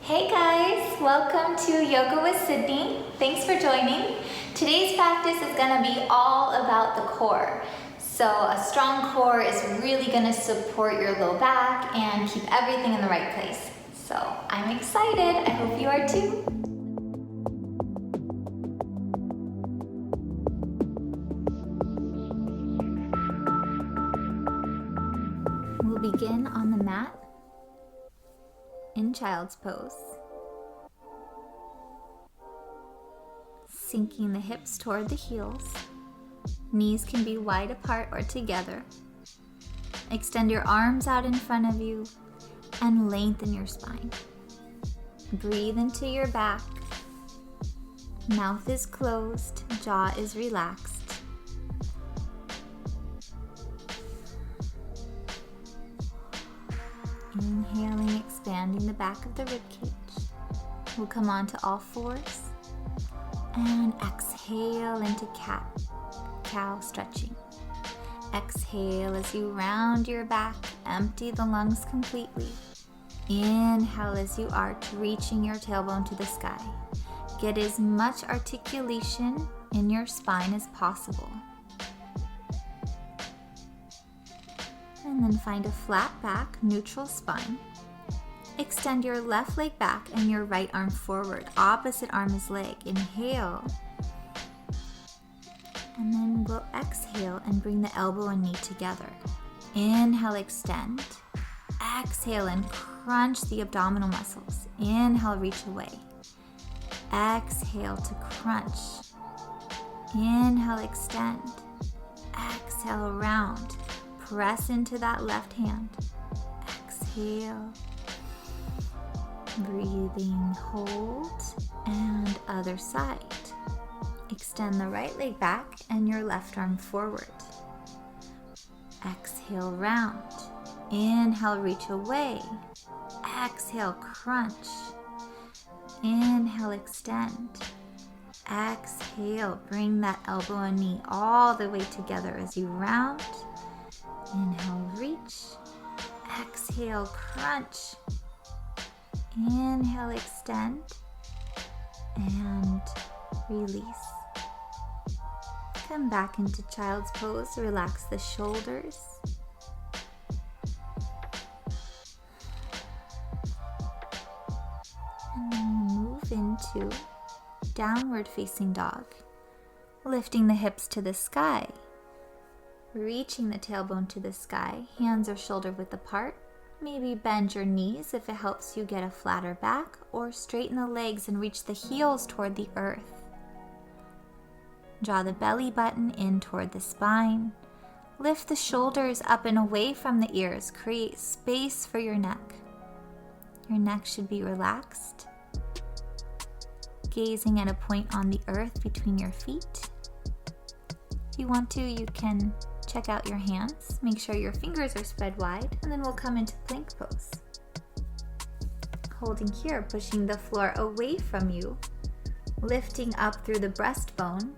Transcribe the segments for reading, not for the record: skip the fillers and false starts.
Hey guys, welcome to Yoga with Sydney. Thanks for joining. Today's practice is going to be all about the core. So a strong core is really going to support your low back and keep everything in the right place. So I'm excited. I hope you are too. We'll begin on the mat in child's pose. Sinking the hips toward the heels. Knees can be wide apart or together. Extend your arms out in front of you and lengthen your spine. Breathe into your back. Mouth is closed, jaw is relaxed. Inhaling, expanding the back of the ribcage. We'll come onto all fours and exhale into cat-cow stretching. Exhale as you round your back, empty the lungs completely. Inhale as you arch, reaching your tailbone to the sky. Get as much articulation in your spine as possible. And then find a flat back, neutral spine. Extend your left leg back and your right arm forward. Opposite arm is leg. Inhale. And then we'll exhale and bring the elbow and knee together. Inhale, extend. Exhale and crunch the abdominal muscles. Inhale, reach away. Exhale to crunch. Inhale, extend. Exhale, round. Press into that left hand. Exhale. Breathing, hold, and other side. Extend the right leg back and your left arm forward. Exhale, round. Inhale, reach away. Exhale, crunch. Inhale, extend. Exhale, bring that elbow and knee all the way together as you round. Inhale, reach. Exhale, crunch. Inhale, extend. And release. Come back into child's pose. Relax the shoulders. And then move into downward facing dog. Lifting the hips to the sky. Reaching the tailbone to the sky, hands are shoulder width apart. Maybe bend your knees if it helps you get a flatter back, or straighten the legs and reach the heels toward the earth. Draw the belly button in toward the spine. Lift the shoulders up and away from the ears. Create space for your neck. Your neck should be relaxed. Gazing at a point on the earth between your feet. If you want to, you can check out your hands. Make sure your fingers are spread wide, and then we'll come into plank pose. Holding here, pushing the floor away from you, lifting up through the breastbone,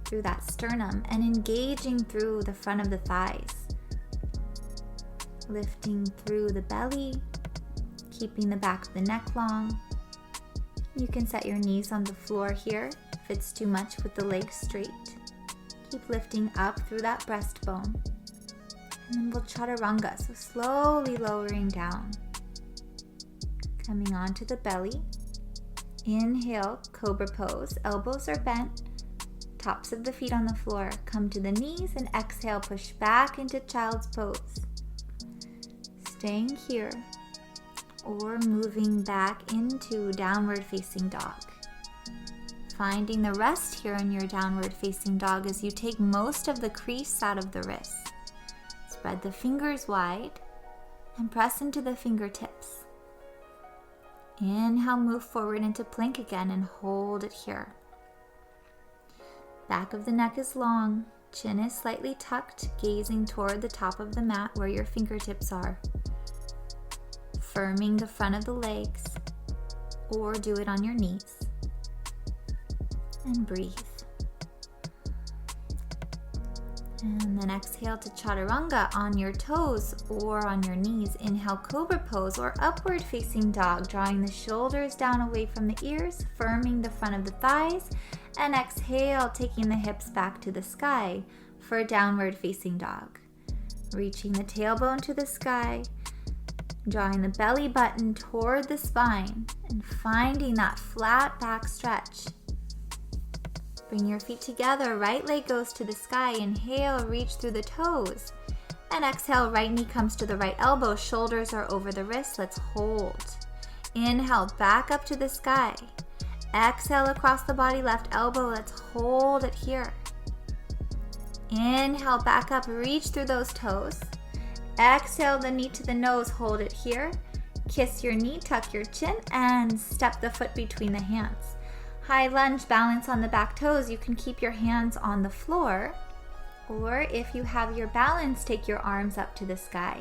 through that sternum, and engaging through the front of the thighs. Lifting through the belly, keeping the back of the neck long. You can set your knees on the floor here if it's too much with the legs straight. Keep lifting up through that breastbone. And then we'll Chaturanga, so slowly lowering down. Coming onto the belly. Inhale, cobra pose. Elbows are bent. Tops of the feet on the floor. Come to the knees and exhale, push back into child's pose. Staying here or moving back into downward facing dog. Finding the rest here in your downward facing dog as you take most of the crease out of the wrists. Spread the fingers wide and press into the fingertips. Inhale, move forward into plank again and hold it here. Back of the neck is long, chin is slightly tucked, gazing toward the top of the mat where your fingertips are. Firming the front of the legs, or do it on your knees. And breathe. And then exhale to Chaturanga on your toes or on your knees. Inhale, Cobra Pose or Upward Facing Dog, drawing the shoulders down away from the ears, firming the front of the thighs. And exhale, taking the hips back to the sky for Downward Facing Dog. Reaching the tailbone to the sky, drawing the belly button toward the spine, and finding that flat back stretch. Bring your feet together, right leg goes to the sky. Inhale, reach through the toes. And exhale, right knee comes to the right elbow, shoulders are over the wrists. Let's hold. Inhale, back up to the sky. Exhale across the body, left elbow. Let's hold it here. Inhale, back up, reach through those toes. Exhale, the knee to the nose, hold it here. Kiss your knee, tuck your chin, and step the foot between the hands. High lunge, balance on the back toes. You can keep your hands on the floor, or if you have your balance, take your arms up to the sky.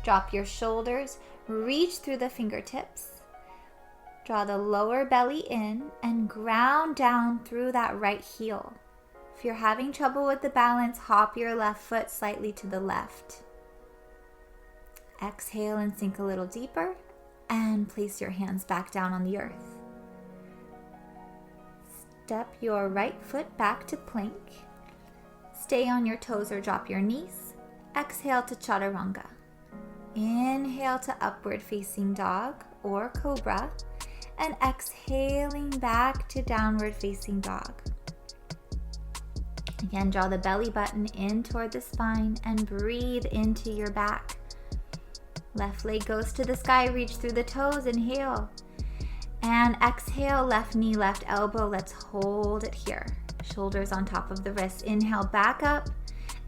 Drop your shoulders, reach through the fingertips. Draw the lower belly in and ground down through that right heel. If you're having trouble with the balance, hop your left foot slightly to the left. Exhale and sink a little deeper, and place your hands back down on the earth. Step your right foot back to plank. Stay on your toes or drop your knees. Exhale to Chaturanga. Inhale to Upward Facing Dog or Cobra. And exhaling back to Downward Facing Dog. Again, draw the belly button in toward the spine and breathe into your back. Left leg goes to the sky, reach through the toes, inhale. And exhale, left knee, left elbow. Let's hold it here. Shoulders on top of the wrists. Inhale, back up.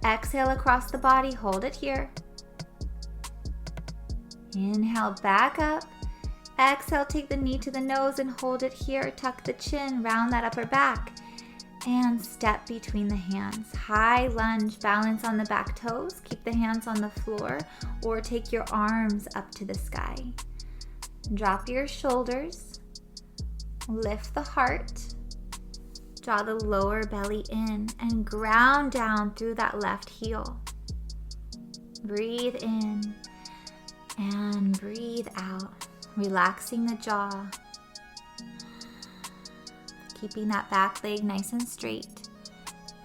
Exhale across the body, hold it here. Inhale, back up. Exhale, take the knee to the nose and hold it here. Tuck the chin, round that upper back. And step between the hands. High lunge, balance on the back toes. Keep the hands on the floor or take your arms up to the sky. Drop your shoulders. Lift the heart. Draw the lower belly in and ground down through that left heel. Breathe in and breathe out. Relaxing the jaw. Keeping that back leg nice and straight.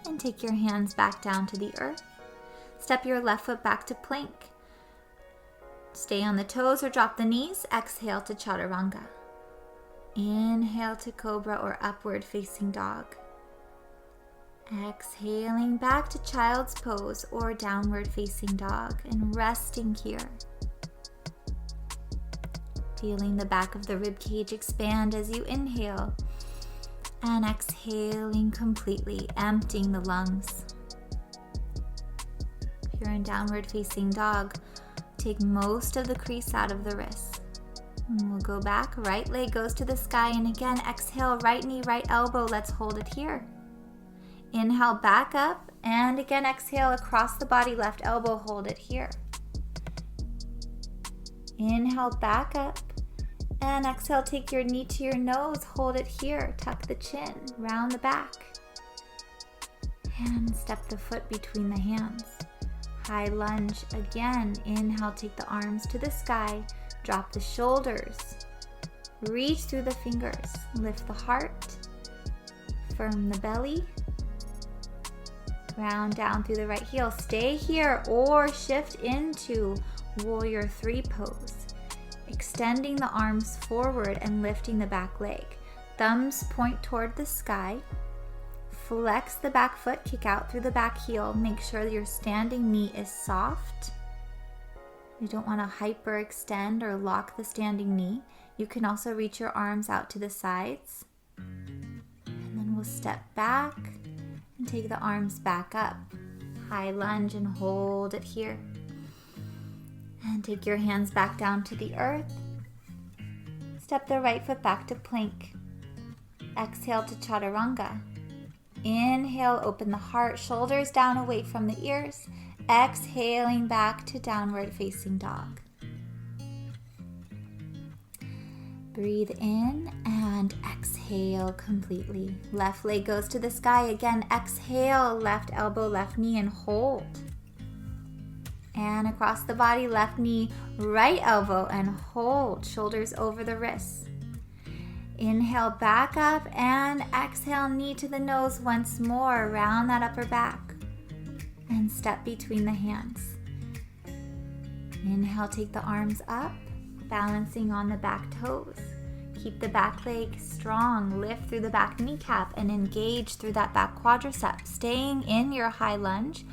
And take your hands back down to the earth. Step your left foot back to plank. Stay on the toes or drop the knees. Exhale to Chaturanga. Inhale to Cobra or Upward Facing Dog. Exhaling back to Child's Pose or Downward Facing Dog and resting here. Feeling the back of the rib cage expand as you inhale. And exhaling completely, emptying the lungs. If you're in Downward Facing Dog, take most of the crease out of the wrists. And we'll go back, right leg goes to the sky, and again, exhale, right knee, right elbow, let's hold it here. Inhale, back up, and again, exhale across the body, left elbow, hold it here. Inhale, back up, and exhale, take your knee to your nose, hold it here, tuck the chin, round the back. And step the foot between the hands. High lunge, again, inhale, take the arms to the sky, drop the shoulders, reach through the fingers, lift the heart, firm the belly, ground down through the right heel. Stay here or shift into Warrior 3 pose, extending the arms forward and lifting the back leg. Thumbs point toward the sky. Flex the back foot, kick out through the back heel. Make sure your standing knee is soft. You don't want to hyperextend or lock the standing knee. You can also reach your arms out to the sides. And then we'll step back and take the arms back up. High lunge and hold it here. And take your hands back down to the earth. Step the right foot back to plank. Exhale to Chaturanga. Inhale, open the heart, shoulders down away from the ears. Exhaling back to Downward Facing Dog. Breathe in and exhale completely. Left leg goes to the sky. Again, exhale, left elbow, left knee, and hold. And across the body, left knee, right elbow, and hold. Shoulders over the wrists. Inhale, back up, and exhale, knee to the nose once more. Round that upper back. And step between the hands. Inhale, take the arms up, balancing on the back toes. Keep the back leg strong. Lift through the back kneecap and engage through that back quadricep, staying in your high lunge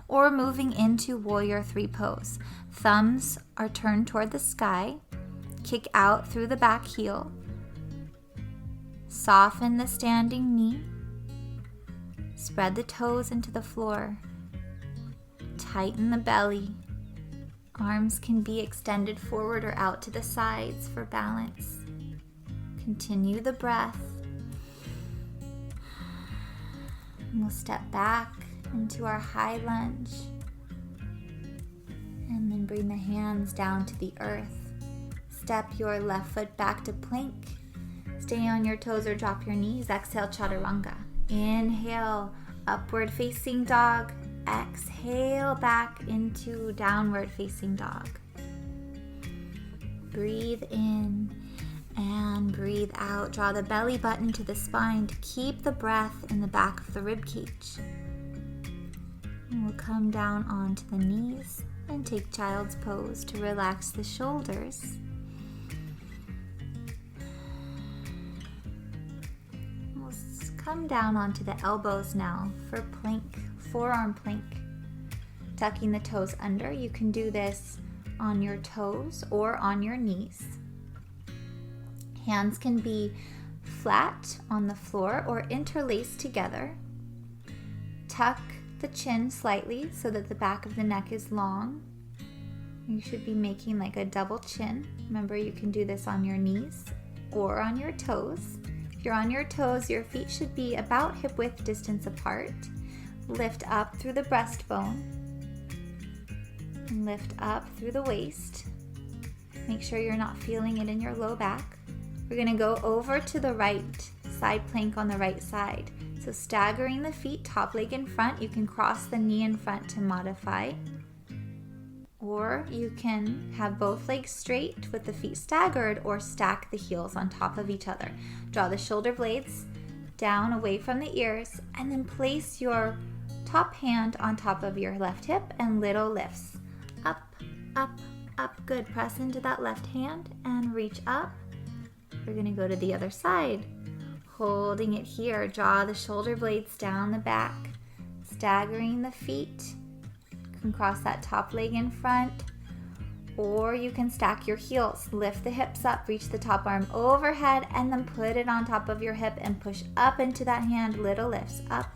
or moving into warrior 3 pose. Thumbs are turned toward the sky. Kick out through the back heel. Soften the standing knee. Spread the toes into the floor. Tighten the belly. Arms can be extended forward or out to the sides for balance. Continue the breath. And we'll step back into our high lunge. And then bring the hands down to the earth. Step your left foot back to plank. Stay on your toes or drop your knees. Exhale, Chaturanga. Inhale, upward facing dog. Exhale back into downward facing dog. Breathe in and breathe out. Draw the belly button to the spine to keep the breath in the back of the rib cage. And we'll come down onto the knees and take child's pose to relax the shoulders. We'll come down onto the elbows now for plank. Forearm plank, tucking the toes under. You can do this on your toes or on your knees. Hands can be flat on the floor or interlaced together. Tuck the chin slightly so that the back of the neck is long. You should be making like a double chin. Remember, you can do this on your knees or on your toes. If you're on your toes, your feet should be about hip width distance apart. Lift up through the breastbone. Lift up through the waist. Make sure you're not feeling it in your low back. We're going to go over to the right side plank on the right side. So staggering the feet, top leg in front. You can cross the knee in front to modify. Or you can have both legs straight with the feet staggered or stack the heels on top of each other. Draw the shoulder blades down away from the ears and then place your top hand on top of your left hip and little lifts. Up, up, up. Good. Press into that left hand and reach up. We're going to go to the other side. Holding it here. Draw the shoulder blades down the back. Staggering the feet. You can cross that top leg in front. Or you can stack your heels. Lift the hips up. Reach the top arm overhead and then put it on top of your hip and push up into that hand. Little lifts. Up,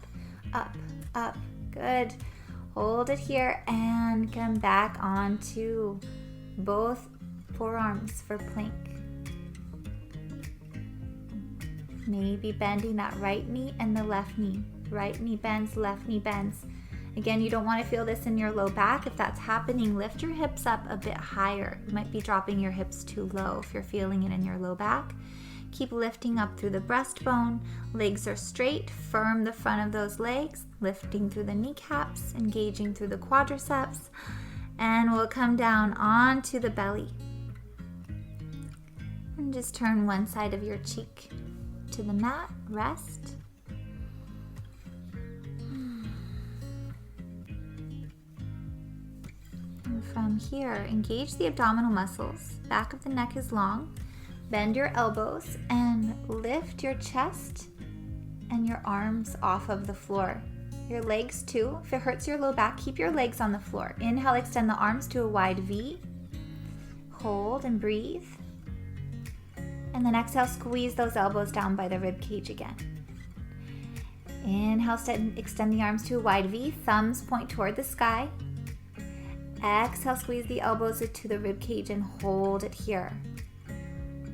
up, up. Good. Hold it here and come back onto both forearms for plank. Maybe bending that right knee and the left knee. Right knee bends, left knee bends. Again, you don't want to feel this in your low back. If that's happening, lift your hips up a bit higher. You might be dropping your hips too low if you're feeling it in your low back. Keep lifting up through the breastbone. Legs are straight. Firm the front of those legs. Lifting through the kneecaps. Engaging through the quadriceps. And we'll come down onto the belly. And just turn one side of your cheek to the mat. Rest. And from here, engage the abdominal muscles. Back of the neck is long. Bend your elbows and lift your chest and your arms off of the floor. Your legs too. If it hurts your low back, keep your legs on the floor. Inhale, extend the arms to a wide V. Hold and breathe. And then exhale, squeeze those elbows down by the rib cage again. Inhale, extend the arms to a wide V. Thumbs point toward the sky. Exhale, squeeze the elbows to the rib cage and hold it here.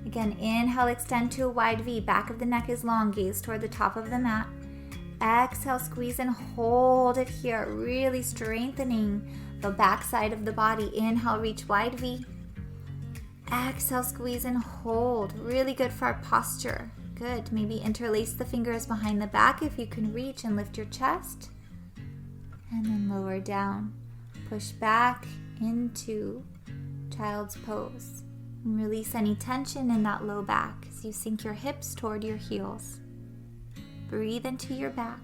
Again, inhale, extend to a wide V. Back of the neck is long. Gaze toward the top of the mat. Exhale, squeeze and hold it here. Really strengthening the back side of the body. Inhale, reach wide V. Exhale, squeeze and hold. Really good for our posture. Good. Maybe interlace the fingers behind the back if you can reach and lift your chest. And then lower down. Push back into child's pose. And release any tension in that low back as you sink your hips toward your heels. Breathe into your back.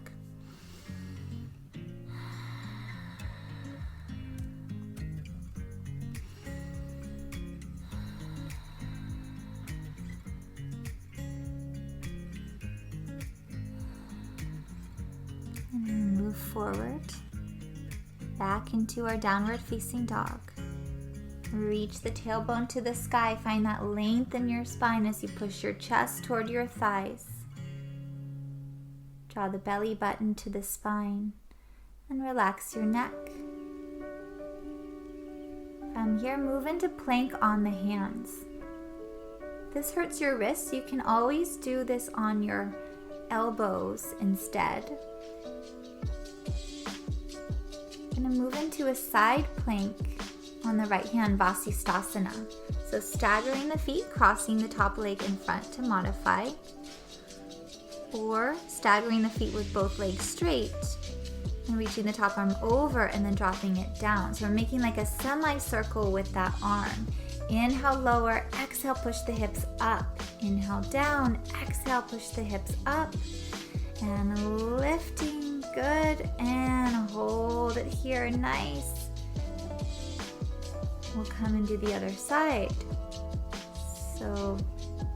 And move forward, back into our downward facing dog. Reach the tailbone to the sky. Find that length in your spine as you push your chest toward your thighs. Draw the belly button to the spine and relax your neck. From here, move into plank on the hands. If this hurts your wrists, you can always do this on your elbows instead. Gonna move into a side plank on the right hand, Vasisthasana. So staggering the feet, crossing the top leg in front to modify, or staggering the feet with both legs straight and reaching the top arm over and then dropping it down. So we're making like a semicircle with that arm. Inhale, lower, exhale, push the hips up. Inhale, down, exhale, push the hips up. And lifting, good, and hold it here, nice. We'll come and do the other side. So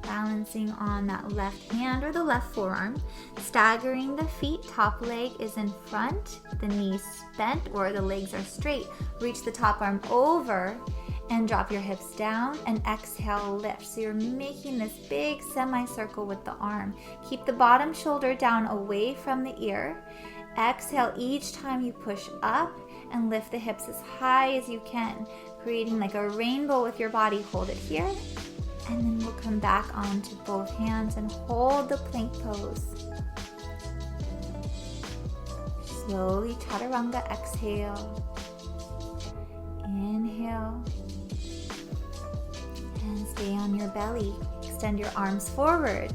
balancing on that left hand or the left forearm, staggering the feet, top leg is in front, the knees bent or the legs are straight. Reach the top arm over and drop your hips down and exhale, lift. So you're making this big semicircle with the arm. Keep the bottom shoulder down away from the ear. Exhale each time you push up and lift the hips as high as you can, creating like a rainbow with your body. Hold it here. And then we'll come back onto both hands and hold the plank pose. Slowly, Chaturanga, exhale. Inhale. And stay on your belly. Extend your arms forward.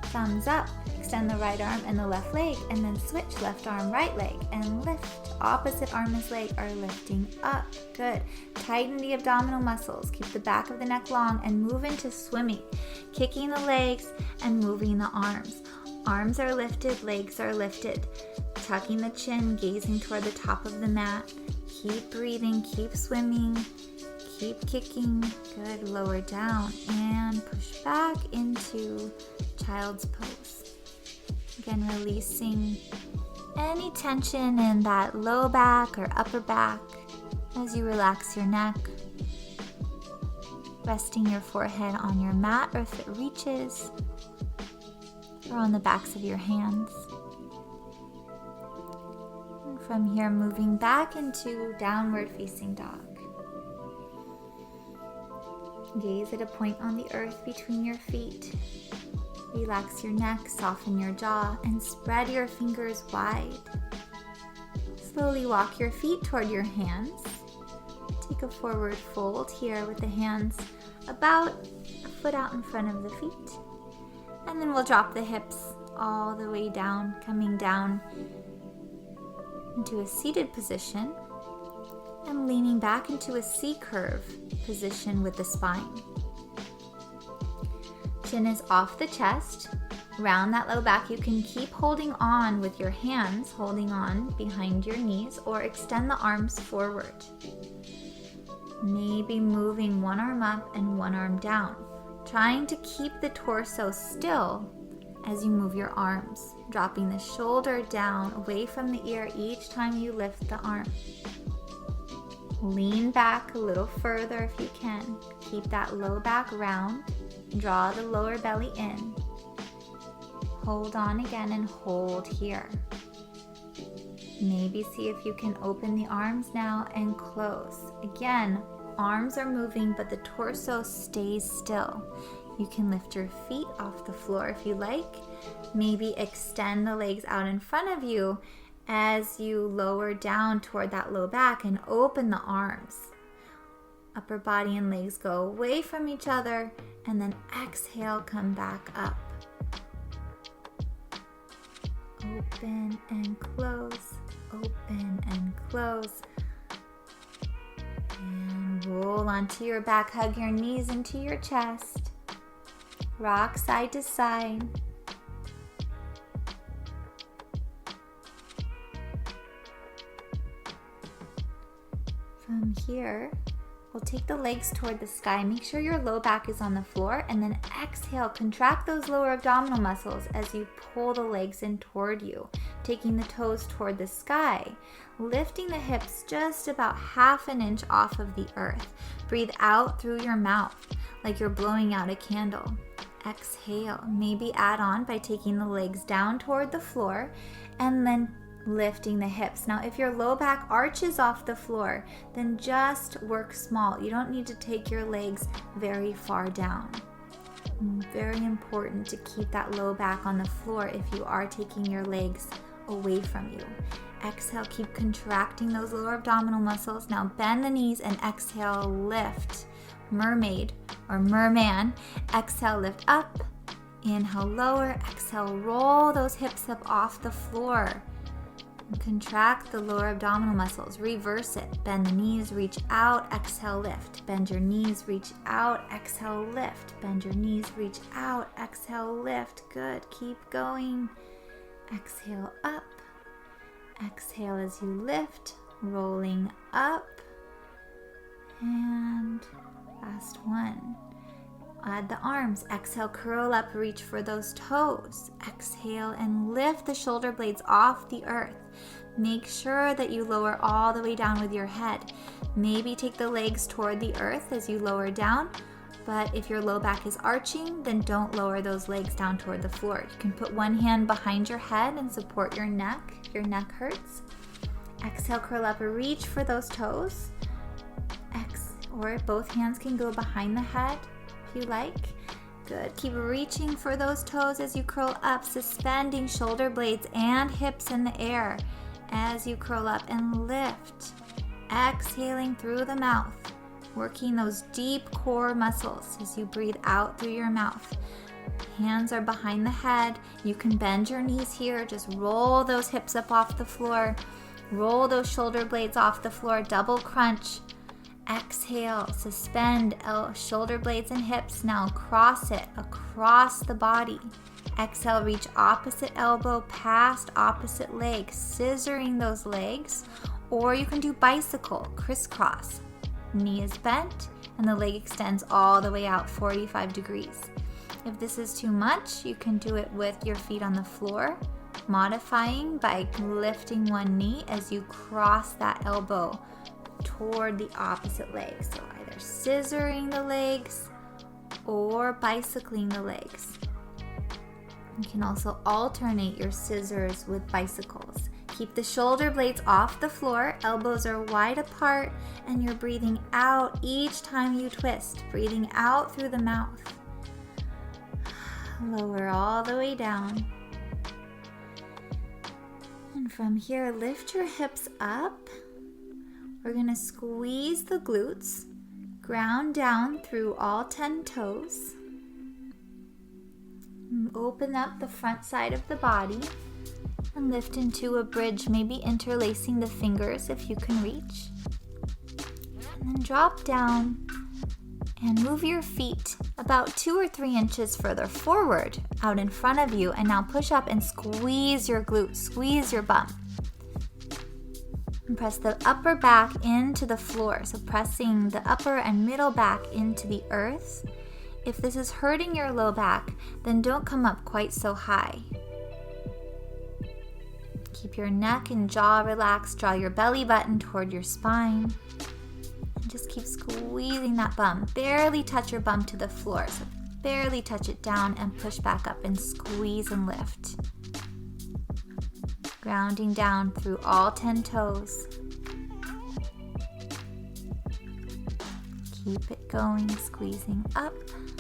Thumbs up. Extend the right arm and the left leg. And then switch left arm, right leg. And lift. Opposite arm and leg are lifting up. Good. Tighten the abdominal muscles. Keep the back of the neck long and move into swimming. Kicking the legs and moving the arms. Arms are lifted, legs are lifted. Tucking the chin, gazing toward the top of the mat. Keep breathing, keep swimming, keep kicking. Good. Lower down and push back into child's pose. Again, releasing any tension in that low back or upper back as you relax your neck. Resting your forehead on your mat or if it reaches, or on the backs of your hands. And from here, moving back into downward facing dog. Gaze at a point on the earth between your feet. Relax your neck, soften your jaw, and spread your fingers wide. Slowly walk your feet toward your hands. Take a forward fold here with the hands about a foot out in front of the feet. And then we'll drop the hips all the way down, coming down into a seated position and leaning back into a C-curve position with the spine. Chin is off the chest. Round that low back. You can keep holding on with your hands, holding on behind your knees, or extend the arms forward. Maybe moving one arm up and one arm down. Trying to keep the torso still as you move your arms. Dropping the shoulder down away from the ear each time you lift the arm. Lean back a little further if you can. Keep that low back round. Draw the lower belly in. Hold on again and hold here. Maybe see if you can open the arms now and close. Again, arms are moving, but the torso stays still. You can lift your feet off the floor if you like. Maybe extend the legs out in front of you as you lower down toward that low back and open the arms. Upper body and legs go away from each other, and then exhale, come back up. Open and close, open and close. And roll onto your back, hug your knees into your chest. Rock side to side. From here, we'll take the legs toward the sky. Make sure your low back is on the floor, and then exhale, contract those lower abdominal muscles as you pull the legs in toward you, taking the toes toward the sky, lifting the hips just about 1/2 inch off of the earth. Breathe out through your mouth like you're blowing out a candle. Exhale, maybe add on by taking the legs down toward the floor and then lifting the hips. Now, if your low back arches off the floor, then just work small. You don't need to take your legs very far down. Very important to keep that low back on the floor if you are taking your legs away from you. Exhale, keep contracting those lower abdominal muscles. Now bend the knees and exhale, lift. Mermaid or merman. Exhale, lift up. Inhale, lower. Exhale, roll those hips up off the floor. Contract the lower abdominal muscles. Reverse it. Bend the knees, reach out, exhale, lift. Bend your knees, reach out, exhale, lift. Bend your knees, reach out, exhale, lift. Good. Keep going. Exhale up. Exhale as you lift, rolling up. And last one. Add the arms. Exhale, curl up, reach for those toes. Exhale and lift the shoulder blades off the earth. Make sure that you lower all the way down with your head. Maybe take the legs toward the earth as you lower down, but if your low back is arching, then don't lower those legs down toward the floor. You can put one hand behind your head and support your neck. Your neck hurts. Exhale, curl up, reach for those toes. Or both hands can go behind the head if you like. Good. Keep reaching for those toes as you curl up, suspending shoulder blades and hips in the air as you curl up and lift. Exhaling through the mouth, working those deep core muscles as you breathe out through your mouth. Hands are behind the head. You can bend your knees here. Just roll those hips up off the floor. Roll those shoulder blades off the floor. Double crunch. Exhale, suspend shoulder blades and hips. Now cross it across the body. Exhale, reach opposite elbow past opposite leg, scissoring those legs. Or you can do bicycle, crisscross. Knee is bent and the leg extends all the way out 45 degrees. If this is too much, you can do it with your feet on the floor, modifying by lifting one knee as you cross that elbow toward the opposite leg. So either scissoring the legs or bicycling the legs. You can also alternate your scissors with bicycles. Keep the shoulder blades off the floor, elbows are wide apart, and you're breathing out each time you twist. Breathing out through the mouth. Lower all the way down. And from here, lift your hips up. We're going to squeeze the glutes, ground down through all 10 toes. Open up the front side of the body and lift into a bridge, maybe interlacing the fingers if you can reach. And then drop down and move your feet about 2 or 3 inches further forward out in front of you. And now push up and squeeze your glutes, squeeze your bum. And press the upper back into the floor. So pressing the upper and middle back into the earth. If this is hurting your low back, then don't come up quite so high. Keep your neck and jaw relaxed. Draw your belly button toward your spine. And just keep squeezing that bum. Barely touch your bum to the floor. So barely touch it down and push back up and squeeze and lift. Grounding down through all 10 toes. Keep it going, squeezing up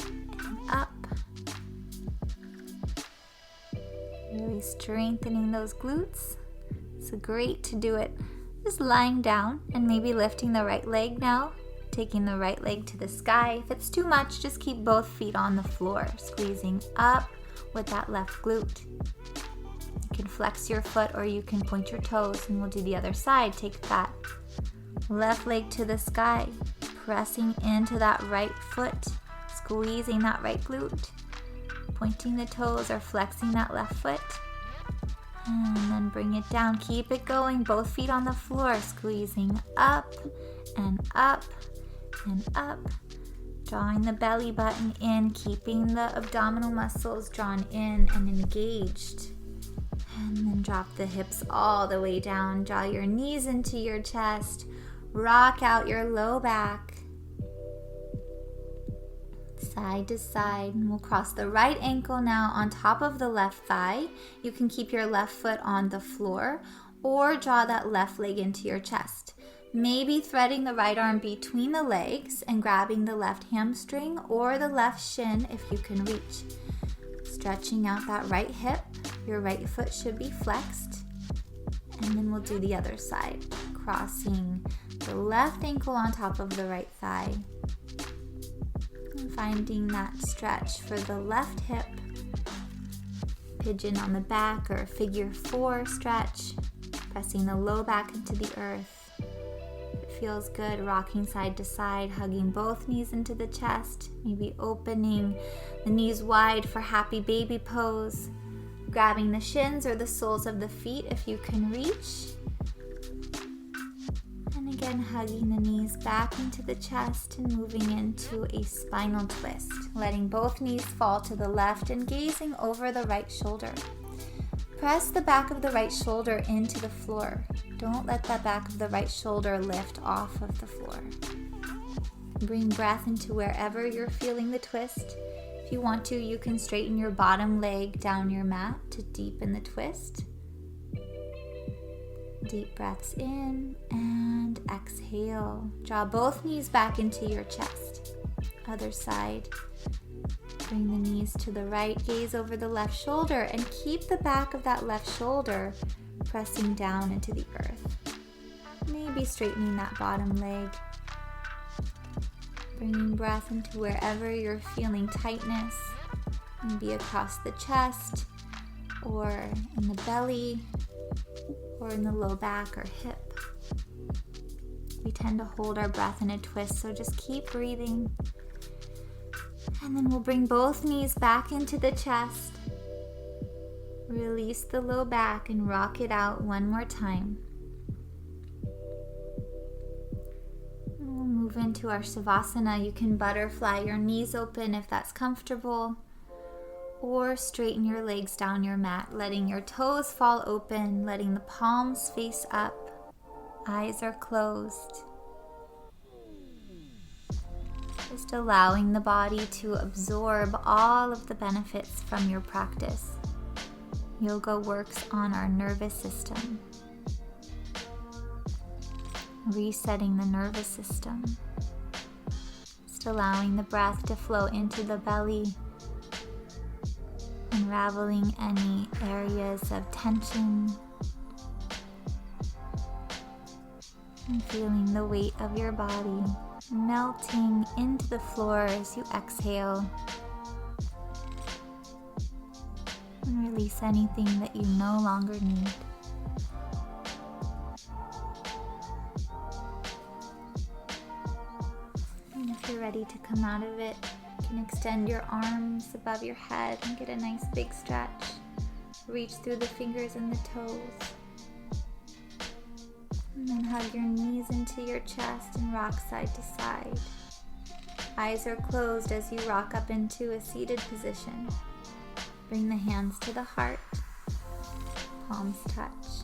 and up. Really strengthening those glutes. It's great to do it just lying down and maybe lifting the right leg now Taking the right leg to the sky. If it's too much, just keep both feet on the floor, squeezing up with that left glute. You can flex your foot or you can point your toes, and we'll do the other side. Take that left leg to the sky, pressing into that right foot, squeezing that right glute, pointing the toes or flexing that left foot. And then bring it down. Keep it going. Both feet on the floor, squeezing up and up and up. Drawing the belly button in, keeping the abdominal muscles drawn in and engaged. And then drop the hips all the way down. Draw your knees into your chest. Rock out your low back. Side to side. And we'll cross the right ankle now on top of the left thigh. You can keep your left foot on the floor or draw that left leg into your chest. Maybe threading the right arm between the legs and grabbing the left hamstring or the left shin if you can reach. Stretching out that right hip. Your right foot should be flexed. And then we'll do the other side. Crossing the left ankle on top of the right thigh. And finding that stretch for the left hip. Pigeon on the back or figure 4 stretch. Pressing the low back into the earth. Feels good, rocking side to side, hugging both knees into the chest, maybe opening the knees wide for happy baby pose, grabbing the shins or the soles of the feet if you can reach, and again hugging the knees back into the chest and moving into a spinal twist, letting both knees fall to the left and gazing over the right shoulder. Press the back of the right shoulder into the floor. Don't let that back of the right shoulder lift off of the floor. Bring breath into wherever you're feeling the twist. If you want to, you can straighten your bottom leg down your mat to deepen the twist. Deep breaths in and exhale. Draw both knees back into your chest. Other side. Bring the knees to the right, gaze over the left shoulder, and keep the back of that left shoulder pressing down into the earth. Maybe straightening that bottom leg. Bringing breath into wherever you're feeling tightness, maybe across the chest, or in the belly, or in the low back or hip. We tend to hold our breath in a twist, so just keep breathing. And then we'll bring both knees back into the chest. Release the low back and rock it out one more time. And we'll move into our Savasana. You can butterfly your knees open if that's comfortable, or straighten your legs down your mat, letting your toes fall open, letting the palms face up. Eyes are closed. Just allowing the body to absorb all of the benefits from your practice. Yoga works on our nervous system. Resetting the nervous system. Just allowing the breath to flow into the belly. Unraveling any areas of tension. And feeling the weight of your body melting into the floor as you exhale. And release anything that you no longer need. And if you're ready to come out of it, you can extend your arms above your head and get a nice big stretch. Reach through the fingers and the toes. And then hug your knees into your chest and rock side to side. Eyes are closed as you rock up into a seated position. Bring the hands to the heart. Palms touch.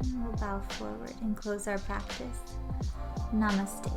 And we'll bow forward and close our practice. Namaste.